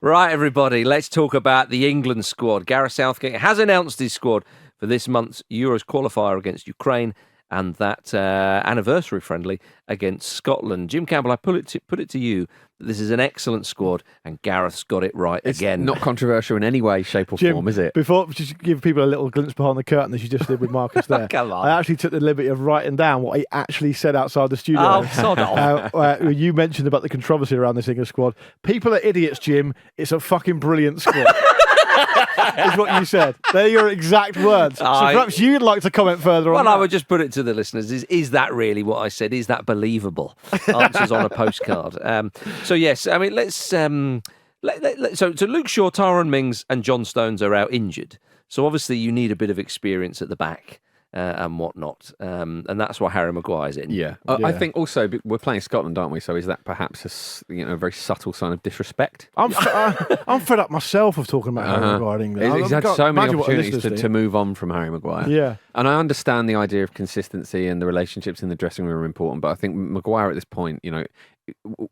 Right, everybody, let's talk about the England squad. Gareth Southgate has announced his squad for this month's Euros qualifier against Ukraine and that anniversary friendly against Scotland. Jim Campbell, I put it to you that this is an excellent squad and Gareth's got it right again. It's not controversial in any way, shape or Jim, form, is it? Before, just give people a little glimpse behind the curtain as you just did with Marcus there. Come on. I actually took the liberty of writing down what he actually said outside the studio. Oh, sod off. You mentioned about the controversy around this England squad. People are idiots, Jim. It's a fucking brilliant squad. Is what you said. They're your exact words. So perhaps you'd like to comment further on Well, that. I would just put it to the listeners. Is that really what I said? Is that believable? Answers on a postcard. So, yes, I mean, let's... So Luke Shaw, Tyrone Mings and John Stones are out injured. So, obviously, you need a bit of experience at the back. And whatnot, and that's why Harry Maguire's in. Yeah. I think also we're playing Scotland, aren't we? So is that perhaps a very subtle sign of disrespect? I'm fed up myself of talking about Harry Maguire in England. He's had so many opportunities to to move on from Harry Maguire. Yeah. And I understand the idea of consistency and the relationships in the dressing room are important, but I think Maguire at this point,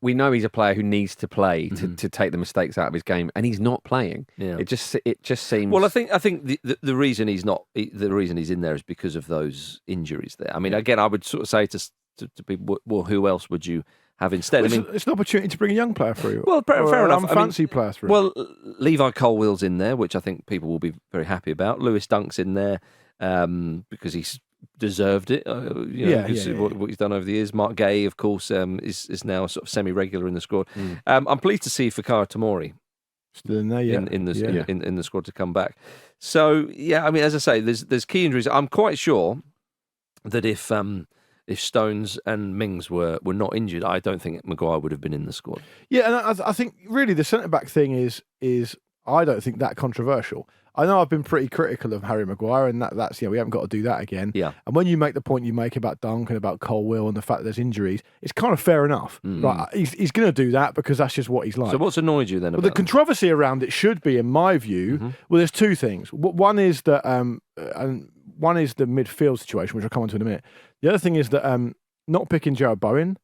we know he's a player who needs to play to take the mistakes out of his game, and he's not playing. Yeah. It just seems. Well, I think the reason he's not, the reason he's in there is because of those injuries there. I mean, again, I would sort of say to people, well, who else would you have instead? Well, it's an opportunity to bring a young player through. Well, fair enough. Fancy player through. Well, Levi Colwill's in there, which I think people will be very happy about. Lewis Dunk's in there because he's deserved it. What he's done over the years. Mark Gay, of course, is now sort of semi-regular in the squad. I'm pleased to see Fikayo Tomori still in there, in the squad to come back. So yeah, I mean, as I say, there's key injuries. I'm quite sure that if Stones and Mings were not injured, I don't think Maguire would have been in the squad. Yeah, and I think really the centre back thing is I don't think that controversial. I know I've been pretty critical of Harry Maguire, and that's we haven't got to do that again. Yeah. And when you make the point you make about Dunk and about Colwill and the fact that there's injuries, it's kind of fair enough. Right? He's going to do that because that's just what he's like. So what's annoyed you then? Well, the controversy around it should be, in my view, well, there's two things. One is that one is the midfield situation, which I'll come on to in a minute. The other thing is that not picking Jared Bowen,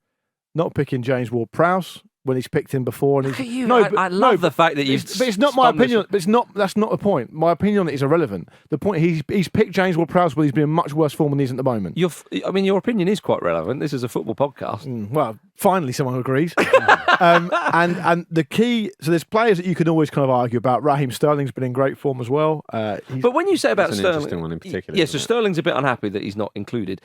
not picking James Ward-Prowse when he's picked him before. And he's, I love the fact that you've. But it's not my opinion. But that's not the point. My opinion on it is irrelevant. The point he's picked James Ward-Prowse, but he's been in much worse form than he is at the moment. Your opinion is quite relevant. This is a football podcast. Well, finally, someone agrees. And the key. So there's players that you can always kind of argue about. Raheem Sterling's been in great form as well. But when you say about Sterling, interesting one in particular. Yeah, so Sterling's a bit unhappy that he's not included.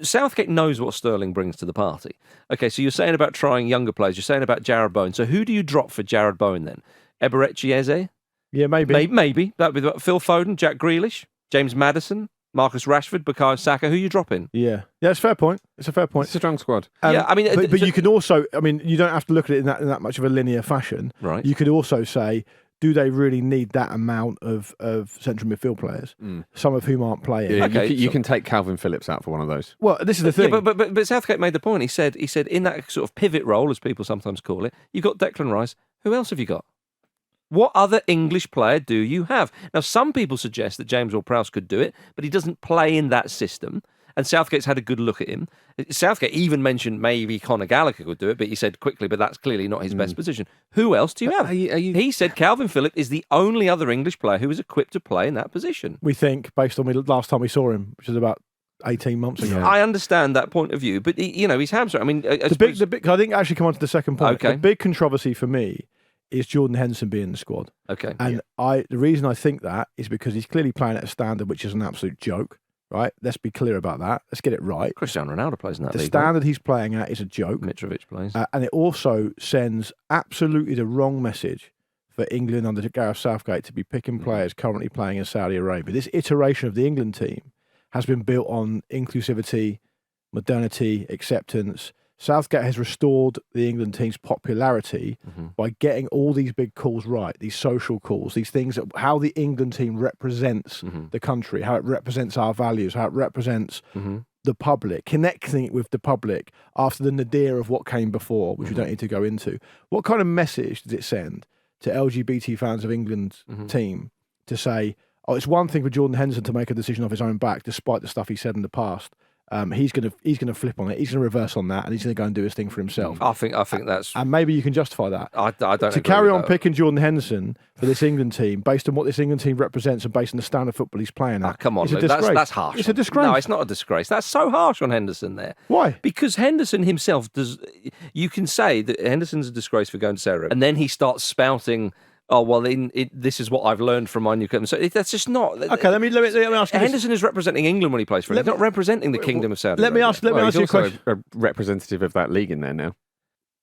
Southgate knows what Sterling brings to the party. Okay, so you're saying about trying younger players. You're saying about Jared Bowen. So who do you drop for Jared Bowen then? Eberechi Eze? Yeah, maybe. Maybe. That'd be Phil Foden, Jack Grealish, James Maddison, Marcus Rashford, Bukayo Saka. Who are you dropping? Yeah, it's a fair point. It's a fair point. It's a strong squad. Yeah, I mean, but you can also, you don't have to look at it in that much of a linear fashion. Right. You could also say, do they really need that amount of central midfield players? Some of whom aren't playing. Yeah, okay, you can take Calvin Phillips out for one of those. Well, this is the thing. Yeah, but Southgate made the point. He said in that sort of pivot role, as people sometimes call it, you've got Declan Rice. Who else have you got? What other English player do you have? Now, some people suggest that James Ward-Prowse could do it, but he doesn't play in that system. And Southgate's had a good look at him. Southgate even mentioned maybe Conor Gallagher could do it, but he said quickly, but that's clearly not his best position. Who else do you have? He said Calvin Phillips is the only other English player who is equipped to play in that position. We think, based on last time we saw him, which is about 18 months ago. I understand that point of view, but he's hamstrung. I mean, I think actually come on to the second point. Okay. The big controversy for me is Jordan Henderson being in the squad. Okay. And the reason I think that is because he's clearly playing at a standard which is an absolute joke. Right, let's be clear about that. Let's get it right. Cristiano Ronaldo plays in that league. The standard he's playing at is a joke. Mitrovic plays. And it also sends absolutely the wrong message for England under Gareth Southgate to be picking players currently playing in Saudi Arabia. This iteration of the England team has been built on inclusivity, modernity, acceptance. Southgate has restored the England team's popularity by getting all these big calls right, these social calls, these things, how the England team represents the country, how it represents our values, how it represents the public, connecting it with the public after the nadir of what came before, which we don't need to go into. What kind of message does it send to LGBT fans of England's team to say, oh, it's one thing for Jordan Henderson to make a decision off his own back, despite the stuff he said in the past, he's going to flip on it. He's going to reverse on that, and he's going to go and do his thing for himself. I think that's. And maybe you can justify that. I don't. To carry on picking Jordan Henderson for this England team, based on what this England team represents and based on the standard of football he's playing at. Come on, Luke, that's harsh. It's a disgrace. No, it's not a disgrace. That's so harsh on Henderson there. Why? Because Henderson himself does. You can say that Henderson's a disgrace for going to Sarah, and then he starts spouting. Oh well, this is what I've learned from my new club. So that's just not okay. Let me ask you. Henderson is representing England when he plays for England. He's not representing the Kingdom of Saudi. Let me ask you a question. A representative of that league in there now.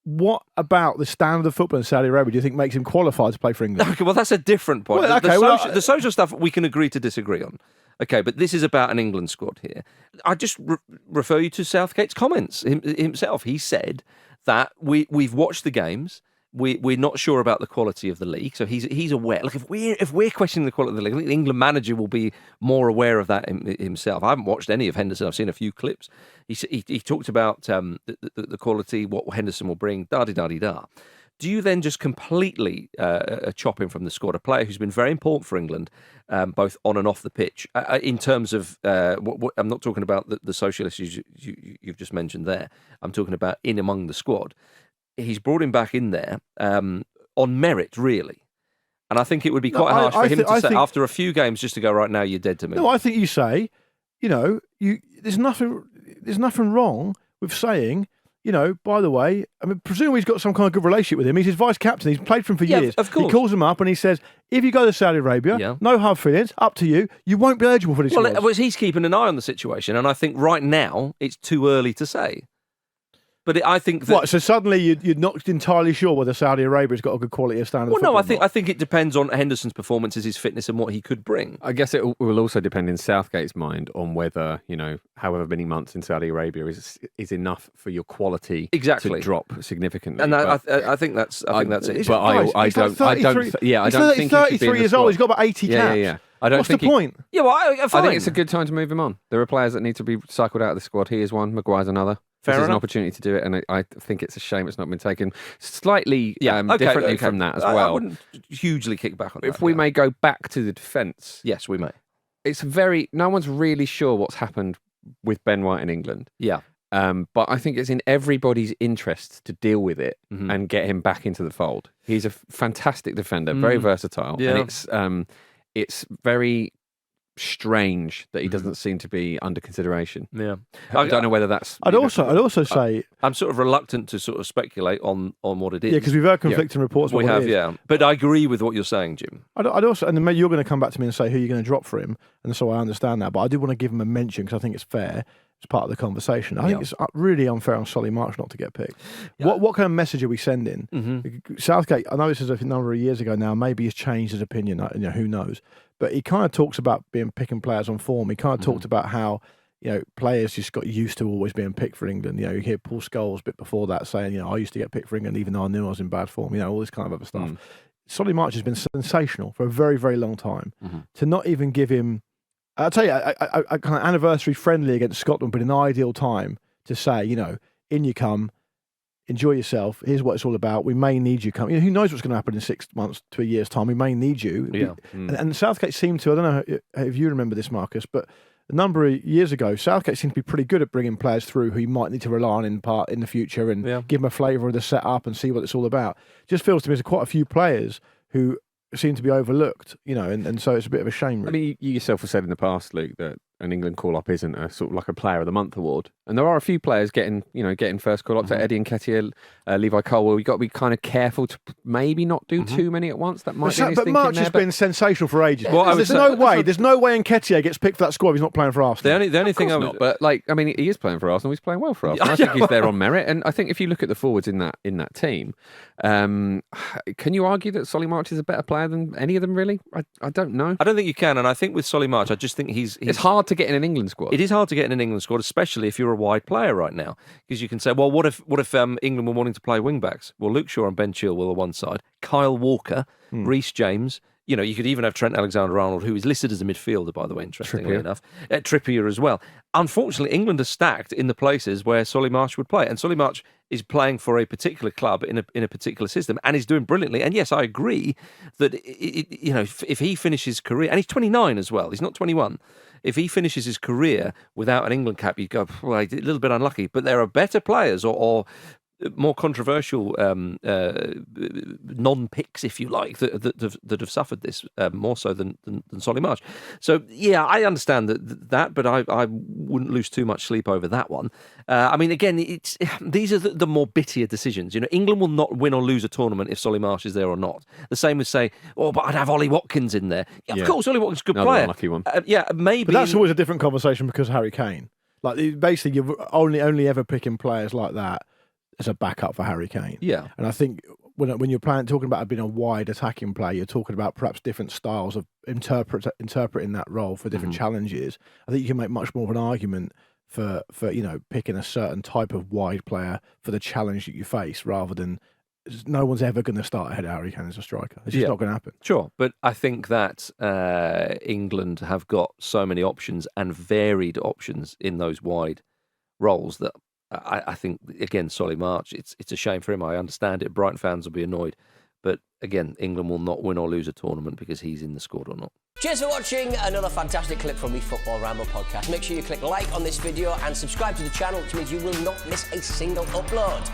What about the standard of football in Saudi Arabia do you think makes him qualified to play for England? Okay, well that's a different point. Well, the social stuff we can agree to disagree on. Okay, but this is about an England squad here. I just refer you to Southgate's comments himself. He said that we've watched the games. We're not sure about the quality of the league, so he's aware. Look, if we're questioning the quality of the league, I think the England manager will be more aware of that himself. I haven't watched any of Henderson. I've seen a few clips. He talked about the quality, what Henderson will bring. Da-di-da-di-da. Do you then just completely chop him from the squad? A player who's been very important for England, both on and off the pitch, in terms of I'm not talking about the social issues you've just mentioned there. I'm talking about in among the squad. He's brought him back in there on merit, really. And I think it would be quite harsh for him to say, after a few games, just to go, right now, you're dead to me. No, I think you say, there's nothing wrong with saying, by the way, I mean, presumably he's got some kind of good relationship with him. He's his vice captain. He's played for him for years. Of course. He calls him up and he says, if you go to Saudi Arabia, no hard feelings, up to you. You won't be eligible for this. Well, he's keeping an eye on the situation. And I think right now, it's too early to say. But I think that... What, so suddenly you're not entirely sure whether Saudi Arabia's got a good quality of standard? Well, no, I think it depends on Henderson's performances, his fitness, and what he could bring. I guess it will also depend in Southgate's mind on whether, however many months in Saudi Arabia is enough for your quality to drop significantly. And I think that's it. But I don't think 33 years old. He's got about 80 caps. Yeah. I don't What's think the point? Yeah, well, I think it's a good time to move him on. There are players that need to be cycled out of the squad. He is one. Maguire's another. This is an opportunity to do it, and I think it's a shame it's not been taken slightly differently from that as well. I wouldn't hugely kick back on that. If we may go back to the defence. Yes, we may. No one's really sure what's happened with Ben White in England. Yeah. But I think it's in everybody's interest to deal with it and get him back into the fold. He's a fantastic defender, very versatile. Yeah. And it's very strange that he doesn't seem to be under consideration. Yeah, I don't know whether that's. I'd also say I'm sort of reluctant to sort of speculate on what it is. Yeah, because we've heard conflicting reports. We have, but I agree with what you're saying, Jim. I'd also, and then maybe you're going to come back to me and say who you're going to drop for him, and so I understand that. But I do want to give him a mention because I think it's fair. It's part of the conversation. I think it's really unfair on Solly March not to get picked. Yeah. What kind of message are we sending? Southgate, I know this is a number of years ago now. Maybe he's changed his opinion. Who knows? But he kind of talks about picking players on form. He kind of talked about how players just got used to always being picked for England. You hear Paul Scholes a bit before that saying, I used to get picked for England even though I knew I was in bad form. All this kind of other stuff. Solly March has been sensational for a very, very long time. To not even give him. I'll tell you, a kind of anniversary friendly against Scotland, but an ideal time to say, in you come, enjoy yourself. Here's what it's all about. We may need you. Who knows what's going to happen in 6 months to a year's time? We may need you. Yeah. And Southgate seemed to. I don't know if you remember this, Marcus, but a number of years ago, Southgate seemed to be pretty good at bringing players through who you might need to rely on in the future and give them a flavour of the setup and see what it's all about. Just feels to me there's quite a few players who seem to be overlooked, and so it's a bit of a shame. Really. I mean, you yourself have said in the past, Luke, that an England call-up isn't a sort of like a Player of the Month award, and there are a few players getting first call-ups. Eddie Nketiah, Levi Colwill. You've got to be kind of careful to maybe not do too many at once. That might be. But March has been sensational for ages. Well, there's no way Nketiah gets picked for that squad if he's not playing for Arsenal. The only thing he is playing for Arsenal. He's playing well for Arsenal. I think he's there on merit, and I think if you look at the forwards in that team, can you argue that Solly March is a better player than any of them? Really, I don't know. I don't think you can, and I think with Solly March, I just think it's hard to get in an England squad. It is hard to get in an England squad, especially if you're a wide player right now, because you can say, well, what if England were wanting to play wing backs? Well, Luke Shaw and Ben Chilwell are one side, Kyle Walker, Reece James. You know, you could even have Trent Alexander-Arnold, who is listed as a midfielder, by the way, interestingly enough. Trippier as well. Unfortunately, England are stacked in the places where Solly March would play. And Solly March is playing for a particular club in a particular system and is doing brilliantly. And yes, I agree that, you know, if he finishes his career, and he's 29 as well, he's not 21. If he finishes his career without an England cap, you go, well, a little bit unlucky. But there are better players or more controversial non-picks, if you like, that have suffered this more so than Solly March. So yeah, I understand that, but I wouldn't lose too much sleep over that one. I mean, again, these are the more bittier decisions. You know, England will not win or lose a tournament if Solly March is there or not. The same as say, but I'd have Ollie Watkins in there. Yeah, of course, Ollie Watkins is a good player. Unlucky one. Yeah, maybe. But that's always a different conversation because of Harry Kane. Like basically, you're only ever picking players like that as a backup for Harry Kane. Yeah. And I think when you're talking about being a wide attacking player, you're talking about perhaps different styles of interpreting that role for different challenges. I think you can make much more of an argument for you know, picking a certain type of wide player for the challenge that you face, rather than no one's ever going to start ahead of Harry Kane as a striker. It's just not going to happen. Sure, but I think that England have got so many options and varied options in those wide roles that I think, again, Solly March, it's a shame for him. I understand it. Brighton fans will be annoyed. But again, England will not win or lose a tournament because he's in the squad or not. Cheers for watching another fantastic clip from the Football Ramble podcast. Make sure you click like on this video and subscribe to the channel, which means you will not miss a single upload.